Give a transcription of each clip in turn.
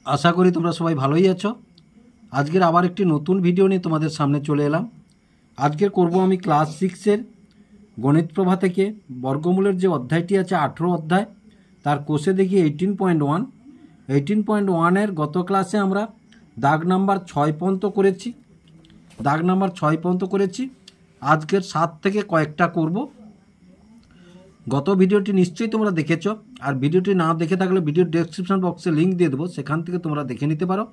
আশা করি তোমরা সবাই ভালোই আছো। আজকের আবার একটি নতুন ভিডিও নিয়ে তোমাদের সামনে চলে এলাম। আজকে করব আমি ক্লাস 6-এর গণিত প্রভা থেকে বর্গমূলের যে অধ্যায়টি আছে 18 অধ্যায়, তার কোষে দেখি 18.1 গত ক্লাসে আমরা দাগ নাম্বার 6 পর্যন্ত করেছি। আজকের 7 থেকে কয়েকটা করব। গত ভিডিওটি নিশ্চয়ই তোমরা দেখেছো, আর ভিডিওটি না দেখে থাকলে ভিডিওর ডেসক্রিপশন বক্সে লিঙ্ক দিয়ে দেবো, সেখান থেকে তোমরা দেখে নিতে পারো।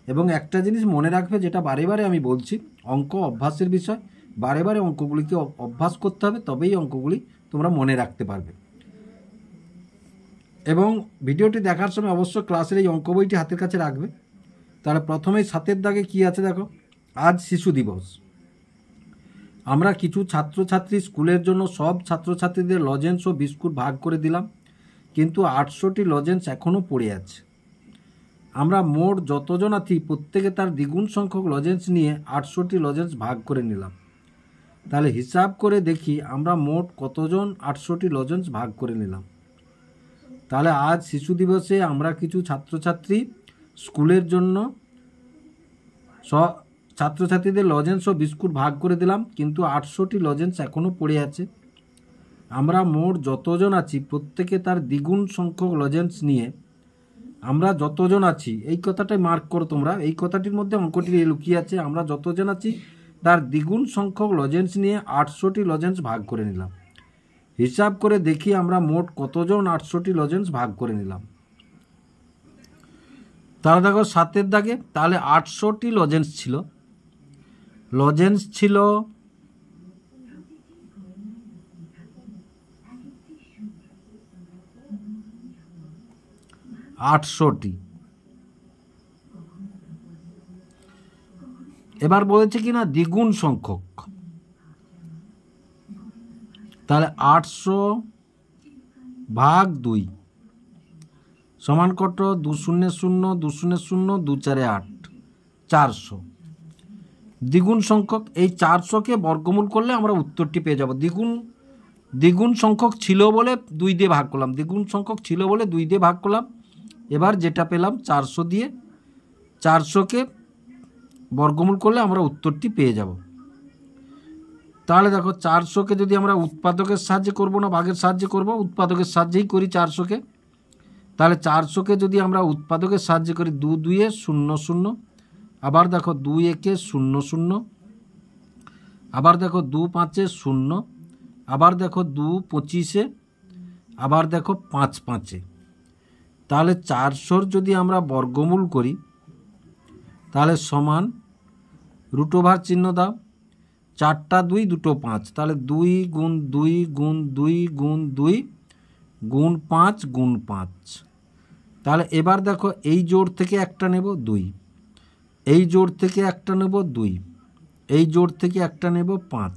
এবং একটা জিনিস মনে রাখবে, যেটা বারে বারে আমি বলছি, অঙ্ক অভ্যাসের বিষয়। বারে বারে অঙ্কগুলিকে অভ্যাস করতে হবে, তবেই অঙ্কগুলি তোমরা মনে রাখতে পারবে। এবং ভিডিওটি দেখার সময় অবশ্যই ক্লাসের এই অঙ্ক বইটি হাতের কাছে রাখবে। তাহলে প্রথমেই 7-এর দাগে কী আছে দেখো। আজ শিশু দিবস। আমরা কিছু ছাত্রছাত্রী স্কুলের জন্য সব ছাত্রছাত্রীদের লজেন্স ও বিস্কুট ভাগ করে দিলাম, কিন্তু 800টি লজেন্স এখনও পড়ে আছে। আমরা মোট যতজন আছি প্রত্যেকে তার দ্বিগুণ সংখ্যক লজেন্স নিয়ে 800টি লজেন্স ভাগ করে নিলাম। তাহলে হিসাব করে দেখি আমরা মোট কতজন 800টি লজেন্স ভাগ করে নিলাম। তাহলে আজ শিশু দিবসে আমরা কিছু ছাত্রছাত্রী স্কুলের জন্য ছাত্রছাত্রীদের লজেন্স ও বিস্কুট ভাগ করে দিলাম, কিন্তু 800টি লজেন্স এখনও পড়ে আছে। আমরা মোট যতজন আছি প্রত্যেকে তার দ্বিগুণ সংখ্যক লজেন্স নিয়ে, আমরা যতজন আছি এই কথাটাই মার্ক করো তোমরা, এই কথাটির মধ্যে অঙ্কটি লুকিয়ে আছে। আমরা যতজন আছি তার দ্বিগুণ সংখ্যক লজেন্স নিয়ে 800টি লজেন্স ভাগ করে নিলাম। হিসাব করে দেখি আমরা মোট কতজন 800টি লজেন্স ভাগ করে নিলাম। তাহলে দেখো 7-এর দাগে, তাহলে 800টি লজেন্স ছিল। লজেন্স ছিল 800টি। এবার বলেছে কি না দ্বিগুণ সংখ্যক, তাহলে 800 ভাগ 2 সমান কত? 2 0 0 2 0 0 2 4 8 400। দ্বিগুণ সংখ্যক, এই 400কে বর্গমূল করলে আমরা উত্তরটি পেয়ে যাব। দ্বিগুণ সংখ্যক ছিল বলে 2 দিয়ে ভাগ করলাম, দ্বিগুণ সংখ্যক ছিল বলে 2 দিয়ে ভাগ করলাম। এবার যেটা পেলাম 400 দিয়ে, 400কে বর্গমূল করলে আমরা উত্তরটি পেয়ে যাব। তাহলে দেখো 400কে যদি আমরা উৎপাদকের সাহায্যে করব না ভাগের সাহায্যে করব, উৎপাদকের সাহায্যেই করি 400কে। তাহলে 400কে যদি আমরা উৎপাদকের সাহায্যে করি, 2 2 0 0, আবার দেখো 2 1 0 0, আবার দেখো 2 5 0, আবার দেখো 2 25, আবার দেখো 5 5। তাহলে 400 যদি আমরা বর্গমূল করি তাহলে সমান রুট ওভার চিহ্ন দাও, 4টা 2 2টো 5, তাহলে 2 গুণ 2 গুণ 2 গুণ 2 গুণ 5 গুণ 5। তাহলে এবার দেখো এই জোড় থেকে একটা নেব 2, এই জোড় থেকে একটা নেব 2, এই জোড় থেকে একটা নেব 5।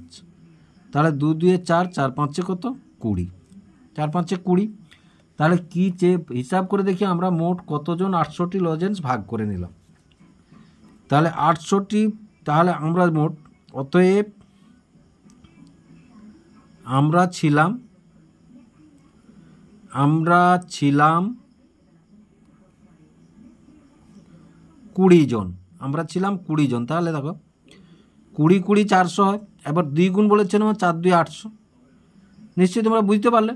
তাহলে 2 2 4, 4 5 কত? 20, 4 5 20। তাহলে কি হিসাব করে দেখি আমরা মোট কতজন 800টি লজেন্স ভাগ করে নিলাম। তাহলে 800টি, তাহলে আমরা মোট, অতএব আমরা ছিলাম 20 জন। আমরা ছিলাম 20 জন। তাহলে দেখো 20 20 400 হয়। এবার 2 গুণ বলেছেন আমার, 4 2 800। নিশ্চয়ই তোমরা বুঝতে পারলে।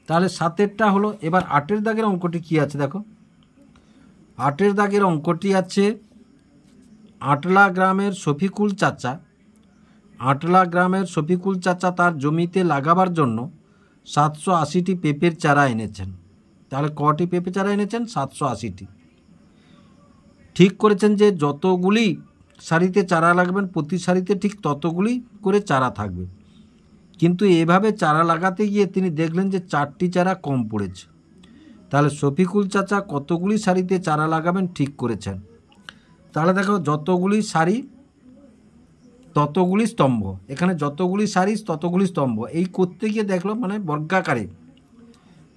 তাহলে 7-এরটা হলো। এবার 8-এর দাগের অঙ্কটি কি আছে দেখো। 8-এর দাগের অঙ্কটি আছে, আটলা গ্রামের শফিকুল চাচা তার জমিতে লাগাবার জন্য 780টি পেঁপের চারা এনেছেন। তাহলে কটি পেঁপে চারা এনেছেন? 780টি। ঠিক করেছেন যে যতগুলি সারিতে চারা লাগবেন প্রতি সারিতে ঠিক ততগুলি করে চারা থাকবে, কিন্তু এভাবে চারা লাগাতে গিয়ে তিনি দেখলেন যে 4টি চারা কম পড়েছে। তাহলে শফিকুল চাচা কতগুলি সারিতে চারা লাগাবেন ঠিক করেছেন। তাহলে দেখো যতগুলি সারি ততগুলি স্তম্ভ, এখানে যতগুলি সারি ততগুলি স্তম্ভ, এই করতে গিয়ে দেখলো মানে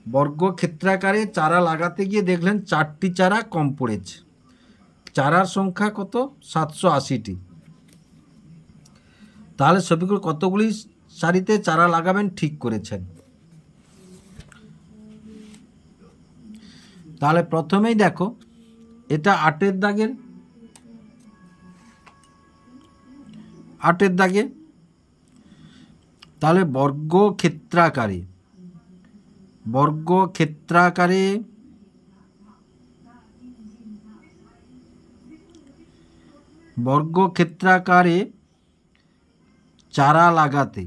বর্গক্ষেত্রাকারে চারা লাগাতে গিয়ে দেখলেন 4টি চারা কম পড়েছে। চারার সংখ্যা কত? 780টি। তাহলে শফিকুল কতগুলি সারিতে চারা লাগাবেন ঠিক করেছেন। তাহলে প্রথমেই দেখো এটা 8-এর দাগে, তাহলে বর্গক্ষেত্রাকারে চারা লাগাতে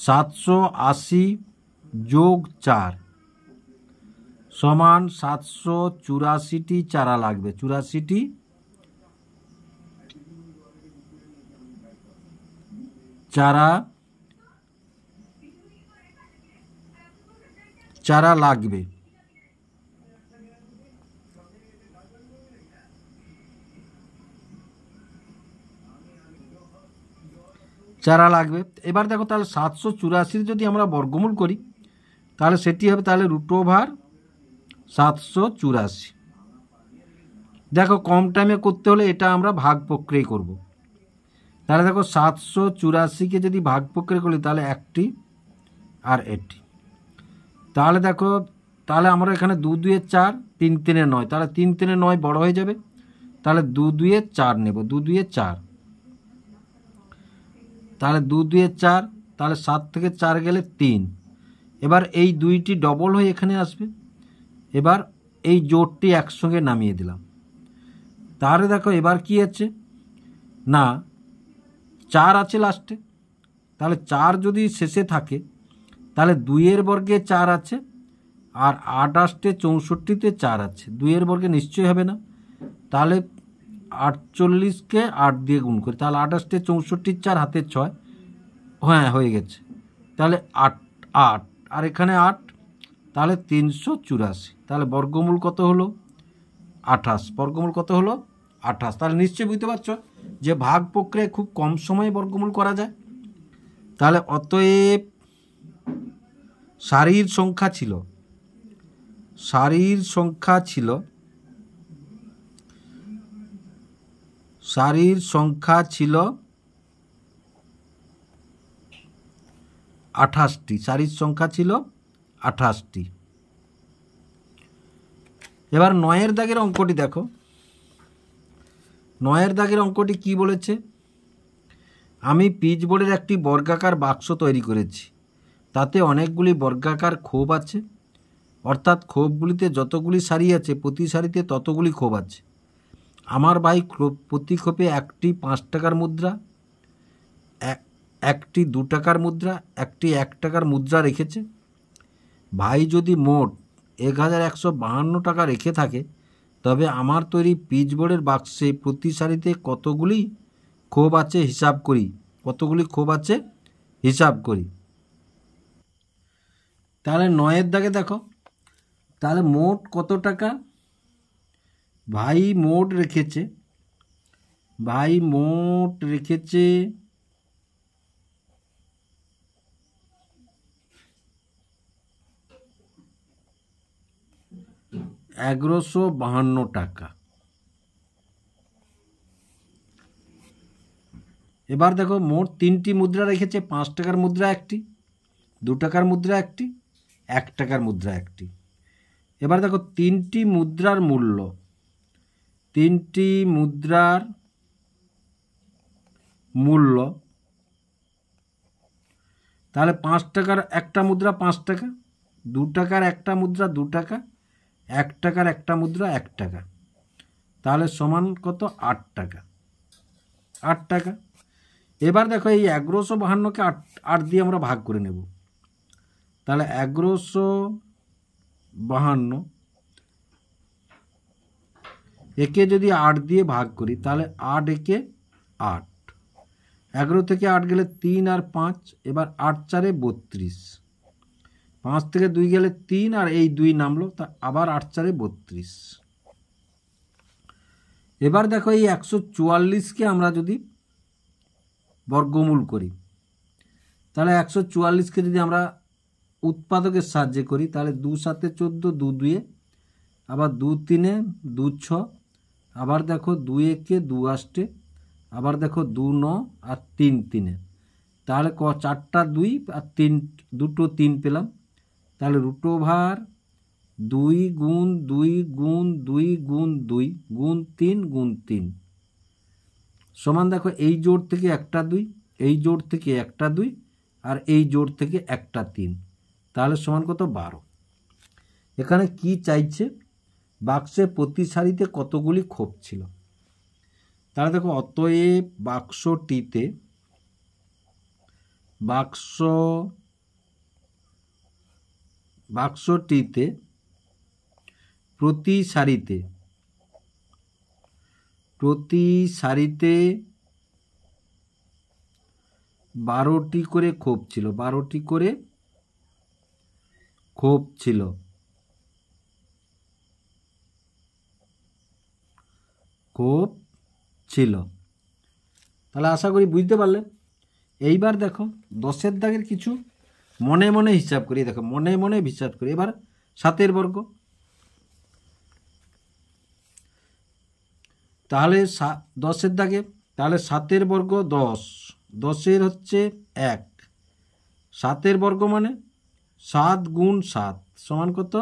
780 যোগ 4 সমান 784টি চারা লাগবে। 84টি চারা লাগবে। এবার দেখো তাহলে 784 যদি আমরা বর্গমূল করি তাহলে সেটি হবে তাহলে √784। দেখো কম টাইমে করতে হলে এটা আমরা ভাগ প্রক্রিয়ায় করব। তাহলে দেখো 784কে যদি ভাগ প্রক্রিয়া করি তাহলে একটি আর এটি, তাহলে দেখো তাহলে আমরা এখানে 2 2 4, 3 3 9, তাহলে 3 3 9 বড় হয়ে যাবে, তাহলে 2 2 4 নেব, 2 2 4, তাহলে 2 2 4, তাহলে 7 থেকে 4 গেলে 3। এবার এই 2টি ডবল হয়ে এখানে আসবে। এবার এই জোড়টি একসঙ্গে নামিয়ে দিলাম। তাহলে দেখো এবার কি আছে না 4 আছে লাস্টে, তাহলে 4 যদি শেষে থাকে তাহলে 2-এর বর্গে 4 আছে, আর 8 আসতে 64তে 4 আছে, 2-এর বর্গে নিশ্চয়ই হবে না। তাহলে 48কে 8 দিয়ে গুণ করি, তাহলে 8 আসতে 64, 4 হাতে 6, হ্যাঁ হয়ে গেছে। তাহলে 8 আর এখানে 8, তাহলে 384। তাহলে বর্গমূল কত হলো 28, বর্গমূল কত হলো 28। তাহলে নিশ্চয়ই বুঝতে পারছো যে ভাগ প্রক্রিয়ায় খুব কম সময়ে বর্গমূল করা যায়। তাহলে অতএব সারির সংখ্যা ছিল 28টি, সারির সংখ্যা ছিল 28টি। এবার 9-এর দাগের অঙ্কটি দেখো। 9-এর দাগের অঙ্কটি কি বলেছে, আমি পিচবোর্ডের একটি বর্গাকার বাক্স তৈরি করেছি, তাতে অনেকগুলি বর্গাকার খোপ আছে, অর্থাৎ খোপগুলিতে যতগুলি সারি আছে প্রতি সারিতে ততগুলি খোপ আছে। আমার ভাই প্রতি খোপে একটি 5 টাকার মুদ্রা, একটি 2 টাকার মুদ্রা, একটি 1 টাকার মুদ্রা রেখেছে। ভাই যদি মোট 1152 টাকা রেখে থাকে তবে আমার তৈরি পিচবোর্ডের বাক্সে প্রতি সারিতে কতগুলি খোপ আছে হিসাব করি। তাহলে 9-এর দাগে দেখো, তাহলে মোট কত টাকা ভাই মোট রেখেছে 1152 টাকা। এবার দেখো মোট 3টি মুদ্রা রেখেছে, 5 টাকার মুদ্রা একটি, 2 টাকার মুদ্রা একটি, 1 টাকার মুদ্রা একটি। এবার দেখো 3টি মুদ্রার মূল্য, তাহলে 5 টাকার একটা মুদ্রা 5 টাকা, 2 টাকার একটা মুদ্রা 2 টাকা, 1 টাকার একটা মুদ্রা 1 টাকা, তাহলে সমান কত 8 টাকা। এবার দেখো এই 1152কে 8 দিয়ে আমরা ভাগ করে নেব। তাহলে 1152 একে যদি 8 দিয়ে ভাগ করি তাহলে 8 একে 8, 11 থেকে 8 গেলে 3 আর 5, এবার 8 4 32, 5 থেকে 2 গেলে 3 আর এই 2 নামলো, তা আবার 8 4 32। এবার দেখো এই 144কে আমরা যদি বর্গমূল করি তাহলে 144কে যদি আমরা উৎপাদকের সাহায্যে করি তাহলে 2 7 14, 2 2, আবার 2 3 2 6, আবার দেখো 2 1 2 8, আবার দেখো 2 9 আর 3 3, তাহলে চারটা 2 আর দুটো 3 পেলাম। তাহলে √2 গুণ 2 গুণ 2 গুণ 2 গুণ 3 গুণ 3 সমান দেখো এই জোড় থেকে একটা 2, এই জোড় থেকে একটা 2 আর এই জোড় থেকে একটা 3, তাহলে সমান কত 12। এখানে কি চাইছে, বাক্সের প্রতি সারিতে কতগুলি খোপ ছিল। তাহলে দেখো অতএব বাক্সটিতে প্রতি সারিতে 12টি করে খোপ ছিল, 12টি করে খোপ ছিল। তাহলে আশা করি বুঝতে পারলে। এইবার দেখো 10-এর দাগের কিছু মনে মনে হিসাব করি, দেখো মনে মনে হিসাব করি। এবার 7-এর বর্গ, তাহলে 10-এর দাগে, তাহলে 7-এর বর্গ 10, 10-এর হচ্ছে 1, 7-এর বর্গ মানে 7 গুণ 7 সমান কত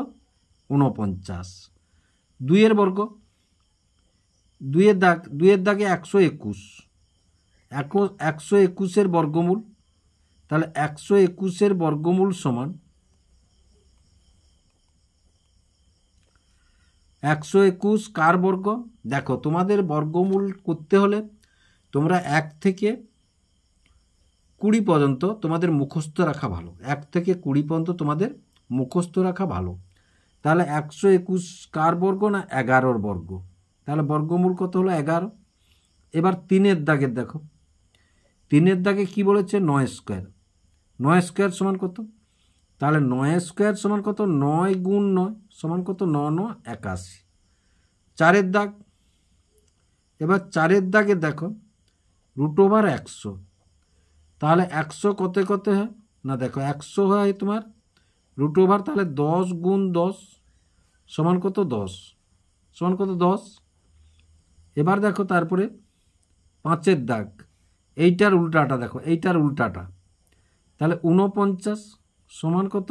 49। 2-এর বর্গ, 2-এর দাগে 121, 121-এর বর্গমূল, তাহলে 121-এর বর্গমূল সমান 121 কার বর্গ। দেখো তোমাদের বর্গমূল করতে হলে তোমরা 1 থেকে 20 পর্যন্ত তোমাদের মুখস্থ রাখা ভালো, 1 থেকে 20 পর্যন্ত তোমাদের মুখস্থ রাখা ভালো। তাহলে 121 কার বর্গ না 11-র বর্গ, তাহলে বর্গমূল কত হলো 11। এবার 3-এর দাগের দেখো, 3-এর দাগে কি বলেছে 9 স্কোয়ার, 9 স্কোয়ার সমান কত, তাহলে 9 স্কোয়ার সমান কত 9 গুণ 9 সমান কত 9 9 81। 4-এর দাগ, এবার 4-এর দাগে দেখো √100, তাহলে 100 কতে কতে হয় না, দেখো 100 হয় তোমার √, তাহলে 10 গুণ 10 সমান কত 10 সমান কত 10। এবার দেখো তারপরে 5-এর দাগ, এইটার উল্টাটা দেখো, এইটার উল্টাটা, তাহলে 49 সমান কত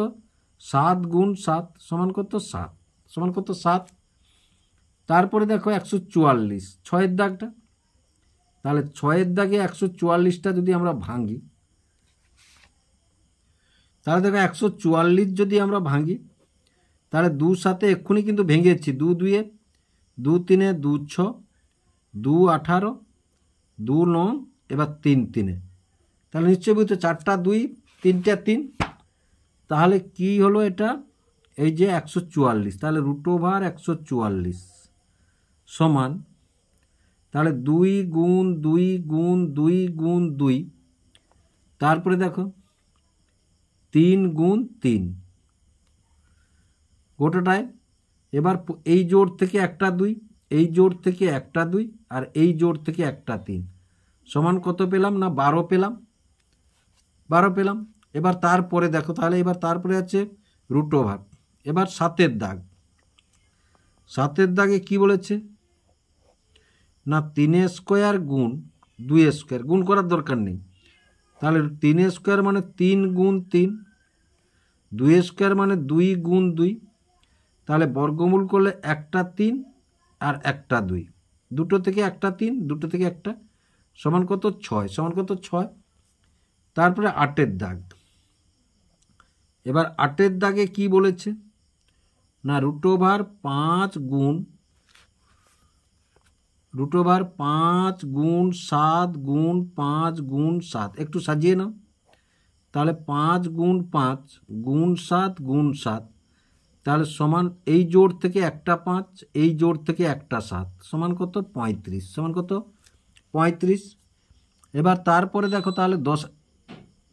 7 গুণ 7 সমান কত 7 সমান কত 7। তারপরে দেখো 144, 6-এর দাগটা, তাহলে 6-এর দাগে 144টা যদি আমরা ভাঙি, তাহলে দেখো 144 যদি আমরা ভাঙি, তাহলে 2 সাথে এক্ষুনি কিন্তু ভেঙেছি, 2 2-এ 2 3-এ 2 6, 2 18, 2 9, এবার 3 3-এ, তাহলে নিশ্চয়ই বুঝতে 4টা 2 3টা 3, তাহলে কি হলো এটা, এই যে 144, তাহলে √144 সমান, তাহলে 2 গুণ 2 গুণ 2 গুণ 2, তারপরে দেখো 3 গুণ 3 গোটাটায়। এবার এই জোড় থেকে একটা 2, এই জোড় থেকে একটা 2 আর এই জোড় থেকে একটা 3 সমান কত পেলাম না 12 পেলাম, 12 পেলাম। এবার তারপরে দেখো, তাহলে এবার তারপরে আছে √। এবার 7-এর দাগ, 7-এর দাগে কি বলেছে না 3 স্কোয়ার গুণ 2 স্কোয়ার, গুণ করার দরকার নেই, তাহলে 3 স্কোয়ার মানে 3 গুণ 3, 2 স্কোয়ার মানে 2 গুণ 2, তাহলে বর্গমূল করলে একটা 3 আর একটা 2, দুটো থেকে একটা 3 দুটো থেকে একটা সমান কত 6 সমান কত 6। তারপরে 8-এর দাগ, এবার 8-এর দাগে কি বলেছে না √5 গুণ √5 গুণ 7 গুণ 5 গুণ 7, একটু সাজিয়ে নাও, তাহলে 5 গুণ 5 গুণ 7 গুণ 7, তাহলে সমান এই জোড় থেকে একটা 5, এই জোড় থেকে একটা 7 সমান কত 35 সমান কত 35। এবার তারপরে দেখো তাহলে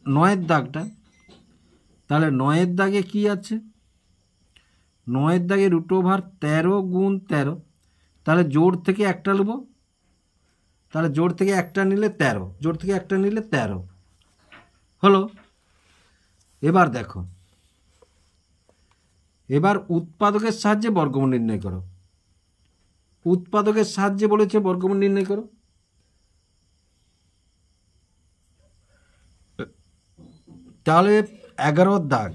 9-এর দাগটা, তাহলে 9-এর দাগে কি আছে, 9-এর দাগে √13 গুণ 13, তাহলে জোড় থেকে একটা নেব, তাহলে জোড় থেকে একটা নিলে 13, জোড় থেকে একটা নিলে 13 হলো। এবার দেখো, এবার উৎপাদকের সাহায্যে বর্গমূল নির্ণয় করো, উৎপাদকের সাহায্যে বলেছে বর্গমূল নির্ণয় করো। তাহলে 11 দাগ,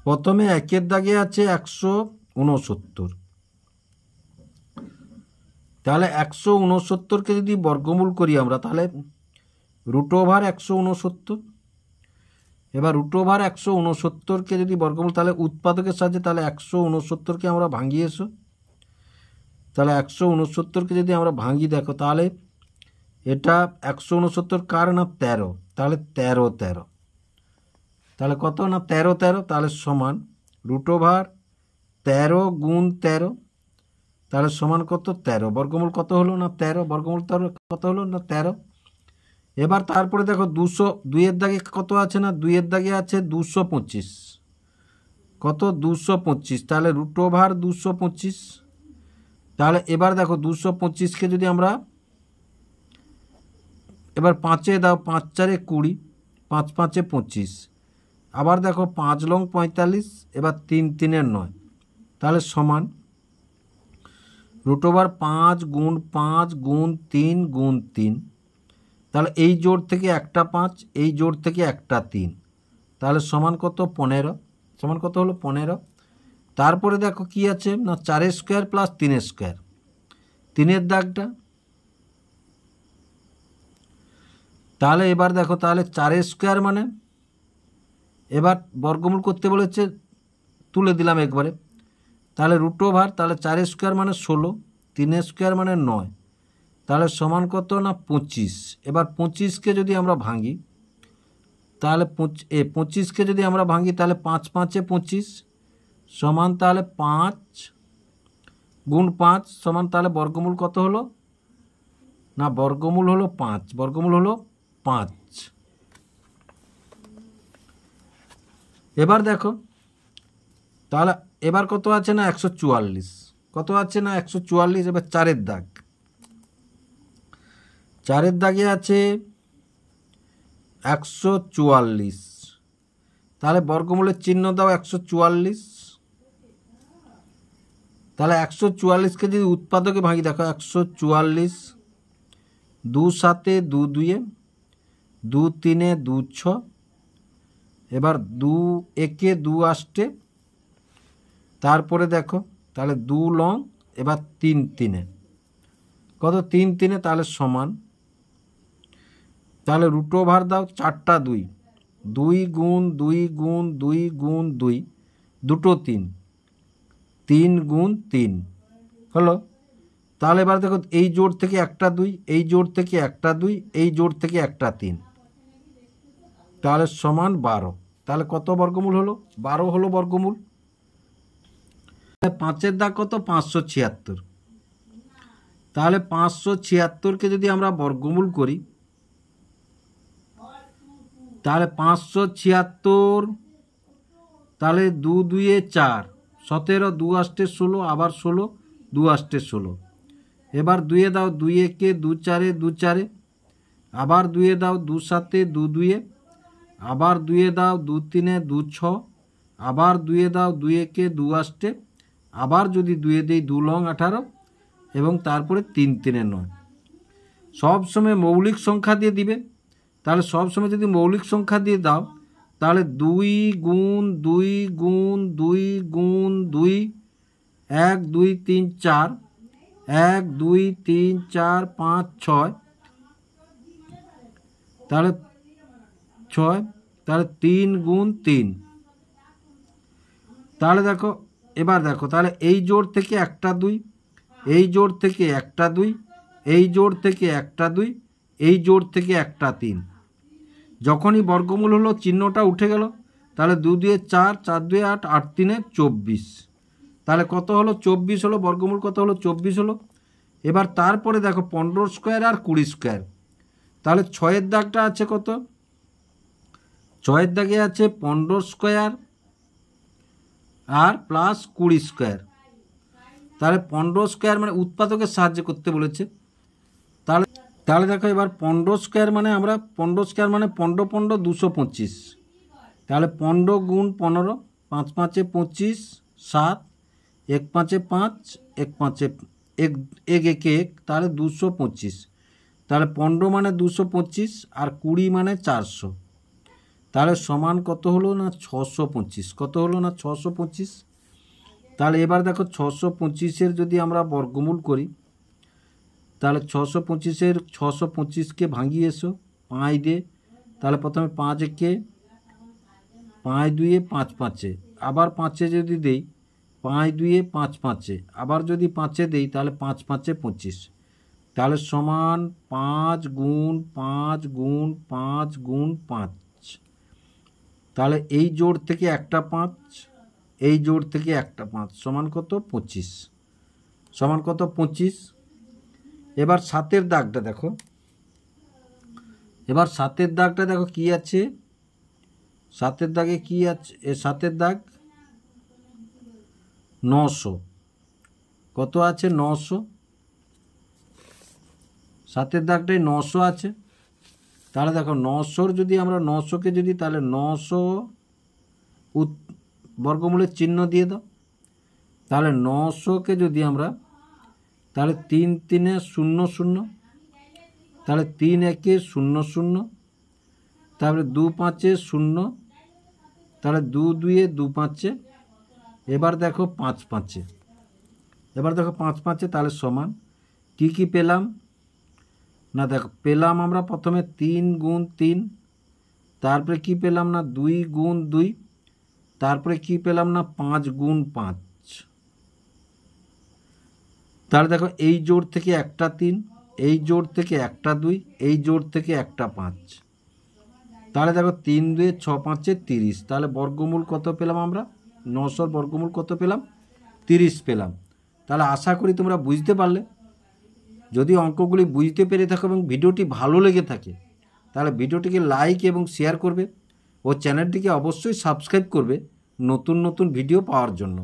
প্রথমে 1 দাগে আছে 169, তাহলে 169কে যদি বর্গমূল করি আমরা তাহলে √169। এবার √169কে যদি বর্গমূল তাহলে উৎপাদকের সাহায্যে তাহলে 169কে আমরা ভাঙি এসো, তাহলে 169কে যদি আমরা ভাঙি দেখো তাহলে এটা 169 কার না 13, তাহলে 13, তাহলে কত না 13, তাহলে সমান √13 গুণ 13, তাহলে সমান কত 13, বর্গমূল কত হলো না 13, বর্গমূল কত হলো না 13। এবার তারপরে দেখো 202 দাগে কত আছে না 2 দাগে আছে 225, কত 225, তাহলে √225। তাহলে এবার দেখো 225কে যদি আমরা এবার 5-এ দাও, 5 4 20, 5 5 25, আবার দেখো 5 লং 45, এবার 3 3 9, তাহলে সমান √5 গুণ 5 গুণ 3 গুণ 3, তাহলে এই জোড় থেকে একটা 5, এই জোড় থেকে একটা 3, তাহলে সমান কত 15, সমান কত হলো 15। তারপরে দেখো কি আছে না 4 স্কোয়ার প্লাস 3 স্কোয়ার, 3-এর দাগটা, তাহলে এবার দেখো তাহলে 4 স্কোয়ার মানে এবার বর্গমূল করতে বলেছে, তুলে দিলাম একবারে, তাহলে √, তাহলে 4 স্কোয়ার মানে 16, 3 স্কোয়ার মানে 9, তাহলে সমান কত না 25। এবার 25কে যদি আমরা ভাঙি তাহলে 25কে যদি আমরা ভাঙি তাহলে 5 5 25 সমান, তাহলে 5 গুণ 5 সমান, তাহলে বর্গমূল কত হলো না বর্গমূল হলো 5, বর্গমূল হলো 5। এবার দেখো তাহলে এবার কত আছে না 144, কত আছে না 144। এবার 4-এর দাগ, 4-এর দাগে আছে 144, তাহলে বর্গমূলের চিহ্ন দাও 144, তাহলে 144কে যদি উৎপাদকে ভাঙি দেখো 144, 2 7 2 2, 2 3 2 6, এবার 2 1 2 8, তারপরে দেখো তাহলে 2 লং, এবার 3 3, কত 3 3, তাহলে সমান, তাহলে √, দাও 4টা 2, 2 গুণ 2 গুণ 2 গুণ 2, দুটো 3, 3 গুণ 3 হলো। তাহলে এবার দেখো এই জোড় থেকে একটা 2, এই জোড় থেকে একটা 2, এই জোড় থেকে একটা 3, তাহলে সমান 12, তাহলে কত বর্গমূল হলো 12 হলো বর্গমূল। 5-এর দাগ কত 576, তাহলে 576কে যদি আমরা বর্গমূল করি তাহলে 576, তাহলে 2 2 4, 17, 2 8 16, আবার 16, 2 8 16, এবার 2-এ দাও 2 1 2 4 2 4, আবার 2-এ দাও 2 7 2 2, আবার 2-এ দাও 2 3 2 6, আবার 2-এ দাও 2 1 2 8, আবার যদি 2-এ দিই 2 লং 18, এবং তারপরে 3 3 9। সবসময় মৌলিক সংখ্যা দিয়ে দিবে, তাহলে সবসময় যদি মৌলিক সংখ্যা দিয়ে দাও তাহলে 2 গুণ 2 গুণ 2 গুণ 2, 1 2 3 4, 1 2 3 4 5 6, তাহলে 6, তাহলে 3 গুণ 3, তাহলে দেখো এবার দেখো তাহলে এই জোড় থেকে একটা 2, এই জোড় থেকে একটা 2, এই জোড় থেকে একটা 2, এই জোড় থেকে একটা 3, যখনই বর্গমূল হলো চিহ্নটা উঠে গেল, তাহলে 2 2 4, 4 2 8, 8 3 24, তাহলে কত হলো 24 হলো, বর্গমূল কত হলো 24 হলো। এবার তারপরে দেখো 15 স্কোয়ার আর 20 স্কোয়ার, তাহলে 6-এর দাগটা আছে কত, 6-এর দাগে আছে 15 স্কোয়ার আর প্লাস 20 স্কোয়ার, তাহলে 15 স্কোয়ার মানে উৎপাদকের সাহায্যে করতে বলেছে, তাহলে তাহলে দেখো এবার 15 স্কোয়ার মানে আমরা 15 স্কোয়ার মানে 15 15 225, তাহলে 15 গুণ 15, 5 5 25, 7, 1 5 5, 1 5 1 1 1 1, তাহলে 225, তাহলে 15 মানে 225 আর 20 মানে 400, তাহলে সমান কত হলো না 625। কত হলো না 625। তাহলে এবার দেখো 625-এর যদি আমরা বর্গমূল করি, তাহলে 625-এর 625-কে ভাঙিয়ে এসো 5 দিয়ে। তাহলে প্রথমে 5 একে 5 দুইয়ে 5 পাঁচে, আবার 5-এ যদি দেই 5 দুইয়ে 5 পাঁচে, আবার যদি 5-এ দেই তাহলে 5 5-এ 25। তাহলে সমান 5 গুণ 5 গুণ 5 গুণ 5। তাহলে এই জোড় থেকে একটা 5, এই জোড় থেকে একটা 5 সমান কত 25। সমান কত 25। এবার 7-এর দাগটা দেখো, এবার 7-এর দাগটা দেখো কি আছে। 7-এর দাগে কি আছে? 7-এর দাগ 900। কত আছে 900। 7-এর দাগটাই 900 আছে। তাহলে দেখো 900-র যদি আমরা 900-কে যদি, তাহলে 900 বর্গমূলের চিহ্ন দিয়ে দাও। তাহলে 900-কে যদি আমরা, তাহলে 3 3-এ 0 0, তাহলে 3 1-এ 0 0, তারপরে 2 5-এ 0, তাহলে 2 2-এ 2 5-এ, এবার দেখো 5 5-এ, এবার দেখো 5 5-এ, তাহলে সমান কি কি পেলাম না, দেখো পেলাম আমরা প্রথমে 3 গুণ 3, তারপরে কি পেলাম না 2 গুণ 2, তারপরে কি পেলাম না 5 গুণ 5। তাহলে দেখো এই জোড় থেকে একটা 3, এই জোড় থেকে একটা 2, এই জোড় থেকে একটা 5। তাহলে দেখো 3 2 6 5-এ 30। তাহলে বর্গমূল কত পেলাম আমরা? 900-র বর্গমূল কত পেলাম? 30 পেলাম। তাহলে আশা করি তোমরা বুঝতে পারলে। যদি অঙ্কগুলি বুঝতে পেরে থাকো এবং ভিডিওটি ভালো লেগে থাকে, তাহলে ভিডিওটিকে লাইক এবং শেয়ার করবে ও চ্যানেলটিকে অবশ্যই সাবস্ক্রাইব করবে নতুন নতুন ভিডিও পাওয়ার জন্য।